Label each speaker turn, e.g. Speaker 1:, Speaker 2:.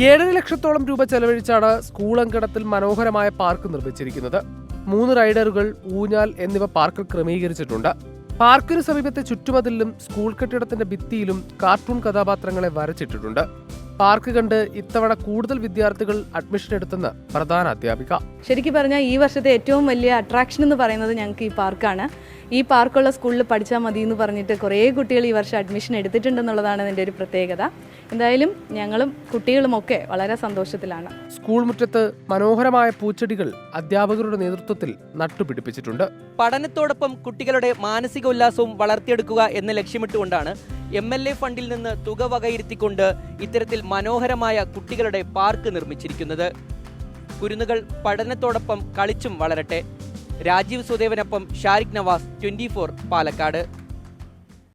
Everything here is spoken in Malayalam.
Speaker 1: 7.5 ലക്ഷത്തോളം രൂപ ചെലവഴിച്ചാണ് സ്കൂൾ അങ്കണത്തിൽ മനോഹരമായ പാർക്ക് നിർമ്മിച്ചിരിക്കുന്നത്. 3 റൈഡറുകൾ, ഊഞ്ഞാൽ എന്നിവ പാർക്കിൽ ക്രമീകരിച്ചിട്ടുണ്ട്. പാർക്കിന് സമീപത്തെ ചുറ്റുമതിലിലും സ്കൂൾ കെട്ടിടത്തിന്റെ ഭിത്തിയിലും കാർട്ടൂൺ കഥാപാത്രങ്ങളെ വരച്ചിട്ടിട്ടുണ്ട്. പാർക്ക് കണ്ട് ഇത്തവണ കൂടുതൽ വിദ്യാർത്ഥികൾ അഡ്മിഷൻ എടുത്തെന്ന് പ്രധാന അധ്യാപിക.
Speaker 2: ശരിക്കും പറഞ്ഞാൽ ഈ വർഷത്തെ ഏറ്റവും വലിയ അട്രാക്ഷൻ എന്ന് പറയുന്നത് ഞങ്ങൾക്ക് ഈ പാർക്കാണ്. ഈ പാർക്കുള്ള സ്കൂളിൽ പഠിച്ചാൽ മതി എന്ന് പറഞ്ഞിട്ട് കുറേ കുട്ടികൾ ഈ വർഷം അഡ്മിഷൻ എടുത്തിട്ടുണ്ടെന്നുള്ളതാണ് അതിൻ്റെ ഒരു പ്രത്യേകത. എന്തായാലും ഞങ്ങളും കുട്ടികളുമൊക്കെ വളരെ സന്തോഷത്തിലാണ്.
Speaker 1: സ്കൂൾ മുറ്റത്ത് മനോഹരമായ പൂച്ചെടികൾ അധ്യാപകരുടെ നേതൃത്വത്തിൽ നട്ടുപിടിപ്പിച്ചിട്ടുണ്ട്.
Speaker 3: പഠനത്തോടൊപ്പം കുട്ടികളുടെ മാനസിക ഉല്ലാസവും വളർത്തിയെടുക്കുക എന്ന ലക്ഷ്യമിട്ടുകൊണ്ടാണ് MLA ഫണ്ടിൽ നിന്ന് തുക വകയിരുത്തിക്കൊണ്ട് ഇത്തരത്തിൽ മനോഹരമായ കുട്ടികളുടെ പാർക്ക് നിർമ്മിച്ചിരിക്കുന്നത്. കുരുന്നുകൾ പഠനത്തോടൊപ്പം കളിച്ചും വളരട്ടെ. രാജീവ് സുദേവനൊപ്പം ഷാരിഖ് നവാസ്, 24 പാലക്കാട്.